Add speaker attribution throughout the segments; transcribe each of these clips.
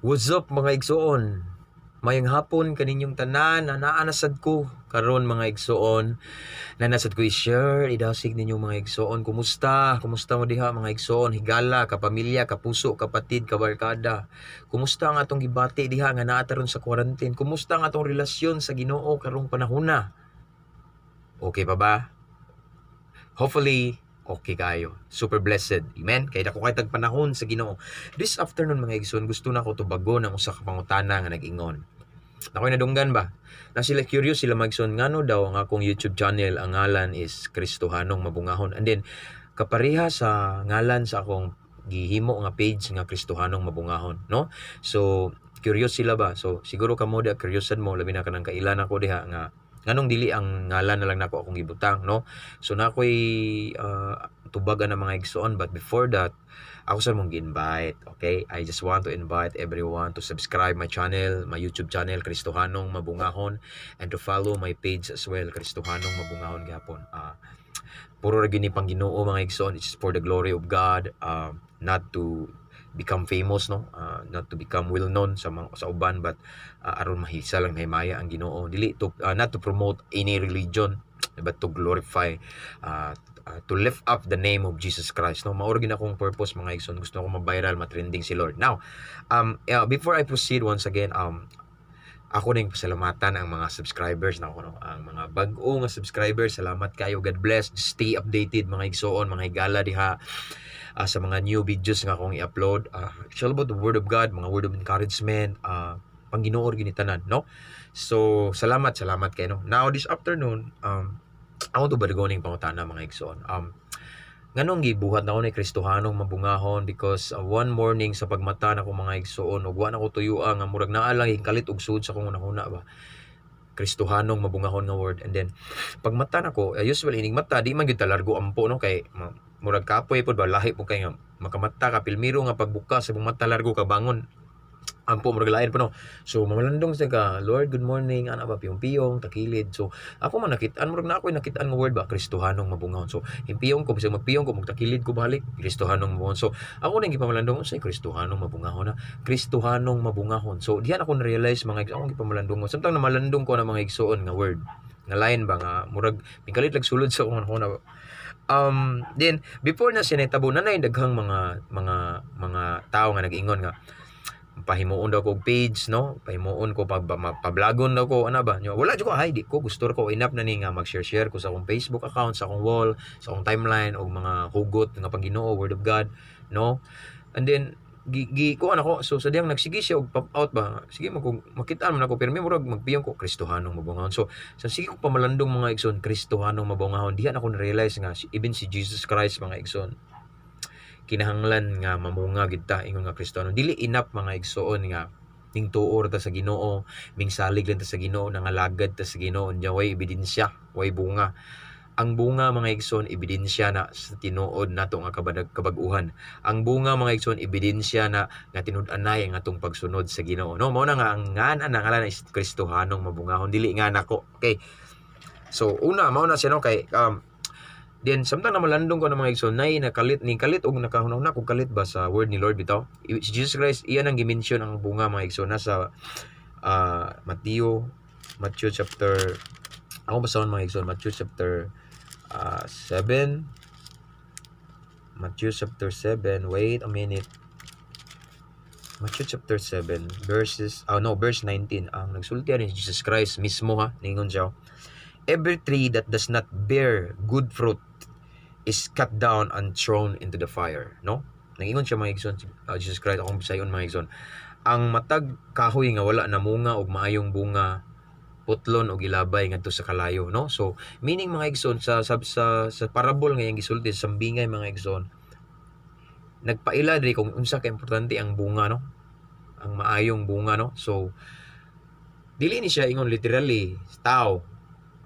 Speaker 1: What's up mga igsoon? Mayang hapon kaninyong tanan na naanasad ko karon mga igsoon. Nanasad ko i-share idasig ninyo mga igsoon. Kumusta? Kumusta mo diha mga igsoon? Higala, kapamilya, kapuso, kapatid, kabarkada. Kumusta ang atong gibati diha nga naa taron sa quarantine? Kumusta ang atong relasyon sa Ginoo karong panahona? Okay pa ba? Hopefully okay kayo. Super blessed. Amen. Kaya dako kay tag panahon sa Ginoo. This afternoon mga igsoon, gusto na ko tubagon ang usa ka pangutana nga nag-ingon. Ako'y nadunggan ba? Na sila curious sila magson ngano daw ang akong YouTube channel ang ngalan is Kristohanong Mabungahon. And then kapareha sa ngalan sa akong gihimo nga page nga Kristohanong Mabungahon, no? So curious sila ba? So siguro kamo da curiousan mo labi na kanang kailan ako diha nga nganong dili ang ngalan na lang nako akong gibutang, no? So na ako'y tubagan ng mga igsoon, but before that ako sa mong invite, okay? I just want to invite everyone to subscribe my channel, my YouTube channel, Kristohanong Mabungahon, and to follow my page as well, Kristohanong Mabungahon gapon. Puro ra gini pang Ginoo mga igsoon, it's for the glory of God, not to become famous, no, not to become well known sa uban, but aron mahisa lang mahimaya ang Ginoo, dili to not to promote any religion, but to glorify, to lift up the name of Jesus Christ, no? Maoro gid akong purpose mga igsoon, gusto ko ma-viral, ma-trending si Lord. Now before I proceed, once again, ako ning pasalamatan ang mga subscribers na ako, no? Ang mga bag-o nga subscribers, salamat kayo, God bless. Just stay updated mga igsoon, mga higala diha sa mga new videos nga akong i-upload. It's all about the word of God, mga word of encouragement, pang Ginoo gini tanan, no? So salamat kayo, no? Now this afternoon, ako to bargoning pangutana mga igsoon. Nganong gibuhat na ako ni Kristohanong Mabungahon because one morning sa pagmata na ko mga igsoon, ug wa na ko tuyuan nga murag naa lang hingkalit og sud sa kong unahuna ba. Kristohanong Mabungahon nga word. And then pagmata na ko, usually ining mata di man gyud largo ampo, no, kay murag kapoy pod ba, lahi po kay nga makamata ka pilmiro nga pagbuka sa mata largo ka bangon ampo murag lain pa, no. So mamalandong sa ka, Lord, good morning, ana ba piyong-piyong takilid. So ako man nakitaan murag na ako'y nakitaan nga word ba, Kristohanong Mabungahon. So himpiyong ko bisag magpiyong ko magtakilid ko balik, Kristohanong Mabungahon. So ako nang gipamalandong say Kristohanong Mabungahon, na Kristohanong Mabungahon. So diyan ako na-realize mga akong gipamalandong, samtang namalandong ko na mga igsoon nga word nga lain ba nga murag pingkalit lag sulod sa akong na. Then before na sinetabo na daghang mga tao nga nag-ingon nga pahimuon daw ko page, no, pahimuon ko pablagon daw ko, ana ba nyo, wala jud ko, ay di ko gusto ko, enough na ni nga mag-share ko sa akong Facebook account, sa akong wall, sa akong timeline, og mga hugot nga pang Ginoo, word of God, no. And then ko ako, so sa diyang nagsige siya og pop out ba, sige makitaan man ako, pero may murag magpiyong ko Kristohanong Mabungahon. So sige ko pamalandong mga igsoon, Kristohanong Mabungahon, diyan ako na-realize nga even si Jesus Christ mga igsoon kinahanglan nga mamunga gid ta ingon nga Kristiyano. Dili enough mga igsoon nga ning tuor ta sa Ginoo, ming salig lang ta sa Ginoo, nangalagad ta sa Ginoo, nya way ebidensya, way bunga. Ang bunga mga igsoon ebidensya na sa tinuod nato nga kabag-uhan. Ang bunga mga igsoon ebidensya na nga tinud-anay ang atong pagsunod sa Ginoo. No, mao na nga ang ngalan is Kristohanong Mabungahon, dili nga nako. Okay. So una mao na siya, no, kay then samtang na malandong ko ng mga igsoon nay nakalit og nakahunahon na kung kalit ba sa word ni Lord bitaw. Si Jesus Christ iyan ang gi-mention ang bunga mga igsoon nasa Matthew chapter, ako basahon mga igsoon, Matthew chapter 7. Matthew chapter 7, wait a minute. Matthew chapter 7 verse 19 ang nagsulti ni Jesus Christ mismo, ha, ningon siya, every tree that does not bear good fruit is cut down and thrown into the fire, no? Nangingon siya mga igsoon, Jesus Christ, akong bisayon mga igsoon, ang matag kahoy nga wala namunga og maayong bunga putlon og ilabay ngadto sa kalayo, no? So meaning mga igsoon sa parable nga yang gisulti sa sambingay mga igsoon, nagpaila diri kung unsa ka importante ang bunga, no? Ang maayong bunga, no? So dili ni siya ingon literally tao.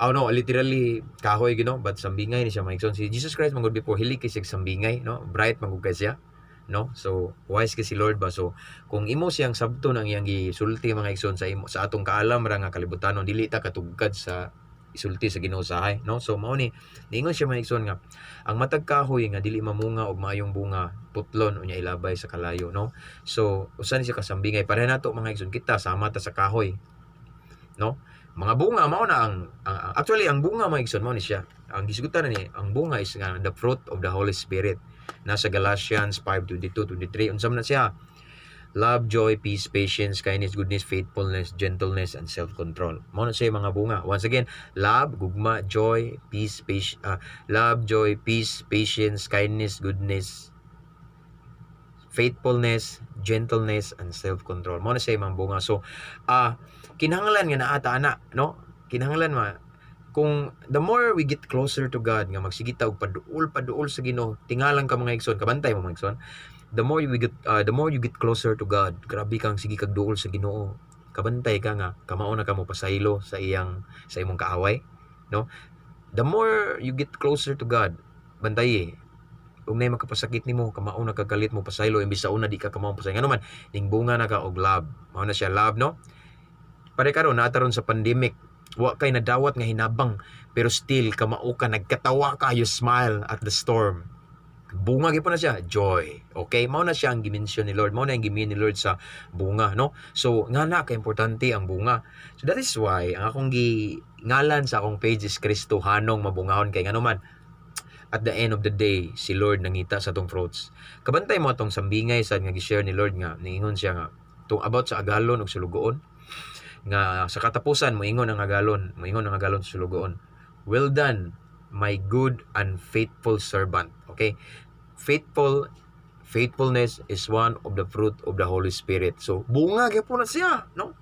Speaker 1: No, literally kahoy gino, but sambingay ni siya mga igsoon. Si Jesus Christ mangod before hili kay sig sambingay, no? Bright mangud kay siya, no? So wise kay si Lord ba. So kung imo siyang sabton ang iyang gisulti mga igsoon sa atong kaalam ra nga kalibutanon, dili ta katugkad sa isulti sa Ginoo usahay, no? So mao ni niingon siya mga igsoon nga ang matag kahoy nga dili mamunga og maayong bunga putlon unya ilabay sa kalayo, no? So usa ni siya kasambingay para nato mga igsoon kita sama ta sa kahoy, no? Mga bunga mao na actually ang bunga mga igsoon mao ni siya. Ang gisgutan ni ang bunga is nga the fruit of the Holy Spirit. Nasa Galatians 5:22-23 unsa man na siya? Love, joy, peace, patience, kindness, goodness, faithfulness, gentleness, and self-control. Mao na siya mga bunga. Once again, love, gugma, joy, peace, love, joy, peace, patience, kindness, goodness, faithfulness, gentleness, and self-control. Mao na siya mga bunga. So, kinahanglan nga naata ana, no? Kinahanglan kung the more we get closer to God, nga magsigita og paduol sa Ginoo, tingalan ka mga igsoon, kabantay mo mga igsoon. The more you get closer to God, grabe kang sige kag duol sa Ginoo. Kabantay ka nga kamao na kamo pasaylo sa imong kaaway, no? The more you get closer to God, bantay ug nay makapasakit nimo, kamao na kagalit mo pasaylo imbis sa una di ka kamao pasay. Ngano man ning bunga na ka og love. Mao na siya love, no? Pare karon nataron sa pandemic, wa kay nadawat nga hinabang pero still kamao ka nagkatawa ka, you smile at the storm. Bunga gyud na siya, joy. Okay, mao na siya ang gimension ni Lord, mao na ang gimin ni Lord sa bunga, no? So ngana ka importante ang bunga. So that is why ang akong ngalan sa akong page is Kristohanong Mabungahon, kay ngano man at the end of the day si Lord nangita sa tong fruits. Kabantay mo atong sambingay sa nga gi-share ni Lord nga niingon siya nga tong about sa agalon ug sulugoon, nga sa katapusan moingon ang agalon sa sulugoon, well done my good and faithful servant. Okay, faithfulness is one of the fruit of the Holy Spirit. So bunga gyapon na siya, no?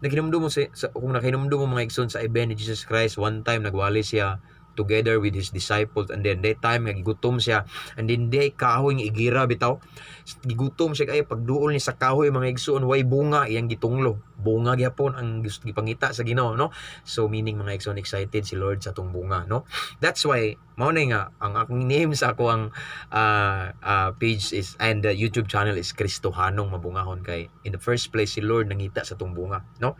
Speaker 1: Naginumdum mo kung nakinumdum mo mga igsoon sa event ni Jesus Christ, one time nagwali siya together with his disciples, and then that time gigutom siya, and then day kahoy nga igira bitaw, gigutom siya kay pagduol ni sa kahoy mga igsoon way bunga iyang gitunglo, bunga gyapon ang gusto gipangita sa Ginoo, no? So meaning mga igsoon excited si Lord sa tong bunga, no? That's why mao na nga ang akong name sa ako ang page is and the YouTube channel is Kristohanong Mabungahon, kay in the first place si Lord nangita sa tong bunga, no?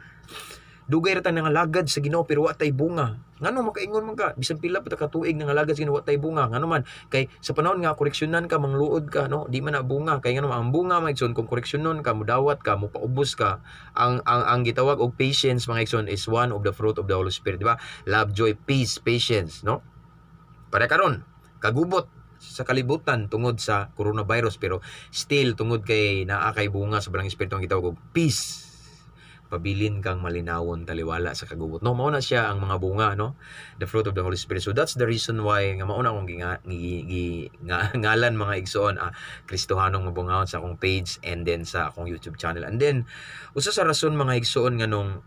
Speaker 1: Dugay ra ta nangalagad sa Ginoo pero wa tay bunga. Ngano makaingon man ka bisan pila pa ta ka tuig nangalagad sa Ginoo wa tay bunga. Ngano man kay sa panahon nga koreksyonan ka, mangluod ka, no, di man na bunga. Kay ngano ang bunga mga igsoon kung koreksyonon ka, mudawat ka, mopaubos ka, ang gitawag og patience mga igsoon is one of the fruit of the Holy Spirit, di ba? Love, joy, peace, patience, no? Para karon kagubot sa kalibutan tungod sa coronavirus pero still tungod kay naa kay bunga sa barang espiritu ang gitawag og peace. Pabilin kang malinawon taliwala sa kagubot, no? Mao na siya ang mga bunga, no? The fruit of the Holy Spirit. So that's the reason why nga mao na akong ngalan mga igsoon, Kristohanong Mabungahon sa akong page and then sa akong YouTube channel. And then usa sa rason mga igsoon nga nung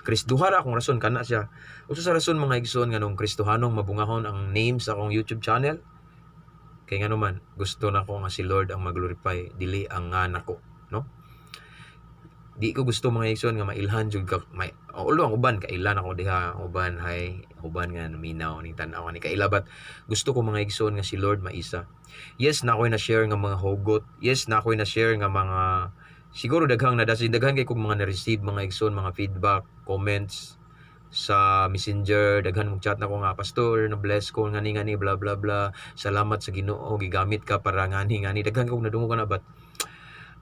Speaker 1: Kristohara akong rason kana siya. Usa sa rason mga igsoon nga nung Kristohanong Mabungahon ang name sa akong YouTube channel, kay ngano man gusto na ko nga si Lord ang maglorify dili ang nga nako, no? Di ko gusto mga igsoon nga mailhan jud ka although ang uban kailan ako diha, uban nga minaw ning tan-aw ni kailabat. Gusto ko mga igsoon nga si Lord maisa. Yes na ako'y na share nga mga hugot, yes na ako'y na share nga mga siguro daghang daghan kay kog mga na-receive mga igsoon, mga feedback, comments sa Messenger, daghan mong chat na ko nga, pastor na bless ko ngani bla bla bla, salamat sa Ginoo gigamit ka para ngani daghan kog nadungog na, but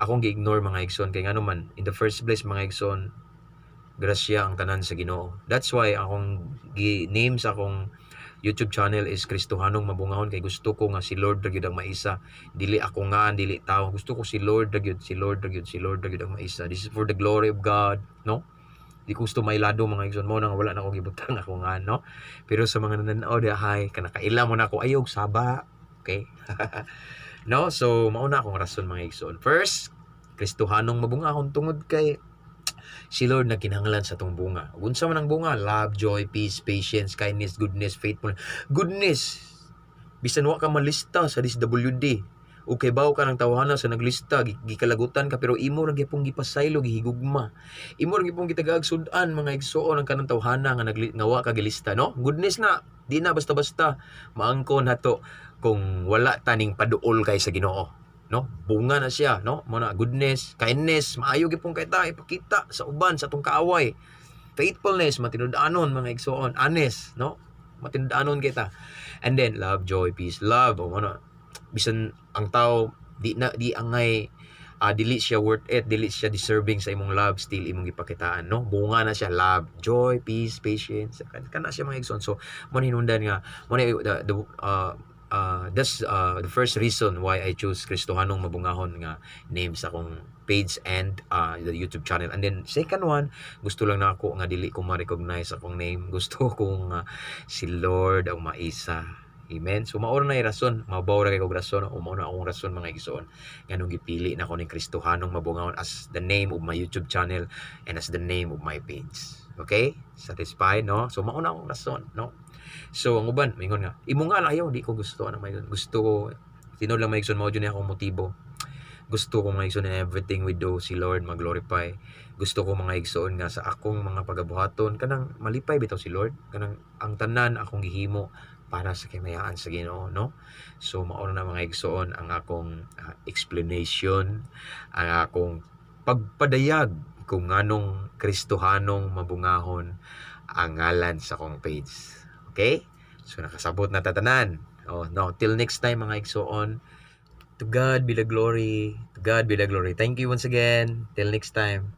Speaker 1: akong gi-ignore mga igsoon kay ngano man in the first place mga igsoon grasya ang tanan sa Ginoo. That's why akong name sa akong YouTube channel is Kristohanong Mabungahon, kay gusto ko nga si Lord ra gyud ang maisa, dili ako nga dili tao, gusto ko si Lord ra gyud ang maisa. This is for the glory of God, no? Di ko gusto mailado mga igsoon mo nang wala na akong gibutang ako nga, no? Pero sa mga nananaw dihay kanakaila mo na ako ayog saba, okay? No, so mauna akong rason mga igsoon. First, Kristohanong Mabungahon tungod kay si Lord na kinahanglan sa tong bunga. Unsa man ang bunga? Love, joy, peace, patience, kindness, goodness, faithfulness. Goodness. Bisan wa ka malista sa DSWD. O kay bawo ka ng tawhana sa naglista, gikalagutan ka pero imo ra gyapon gipasaylo gihigugma. Imo ra gyapon gitagaag sudan mga igsoon ang kanang tawhana nga wa ka gilista, no? Goodness na, di na basta-basta maangkon nato kung wala taning paduol kay sa Ginoo, no? Bunga na siya, no? Mo na goodness, kindness, maayo gyapon kay ta ipakita sa uban sa atong kaaway. Faithfulness, matinud-anon mga igsoon. Honest, no? Matinud-anon kita. And then love, joy, peace, love. O ano, bisan ang tao di angay dili siya worth it, dili siya deserving sa imong love, still imong gipakitaan, no? Bunga na siya, love, joy, peace, patience, kana siya mga igsoon. So mo hinungdan nga mo that's the first reason why I choose Kristohanong Mabungahon nga name sa akong page and the YouTube channel. And then second one, gusto lang na ako nga dili ko ma-recognize akong name. Gusto ko nga si Lord ang maisa. Amen. So mao na rason, mabaw ra kay kog rason, o mao na akong rason mga igsoon. Nganong gipili na ko ni Kristohanong Mabungahon as the name of my YouTube channel and as the name of my page. Okay? Satisfied, no? So mao na akong rason, no? So ang uban, mingon nga, imo nga ayaw, di ko gusto na mayon. Gusto ko tinod lang maigsoon mao jud akong motibo. Gusto ko mga igsoon in everything we do si Lord mag-glorify. Gusto ko mga igsoon nga sa akong mga pagabuhaton kanang malipay bitaw si Lord, kanang ang tanan akong gihimo para sa kamayaan sa Ginoo, no? So mao na mga igsoon ang akong explanation, ang akong pagpadayag kung nganong Kristohanong Mabungahon ang ngalan sa akong page. Okay? So nakasabot na tatanan. Oh, no, till next time mga igsoon. To God be the glory. To God be the glory. Thank you once again. Till next time.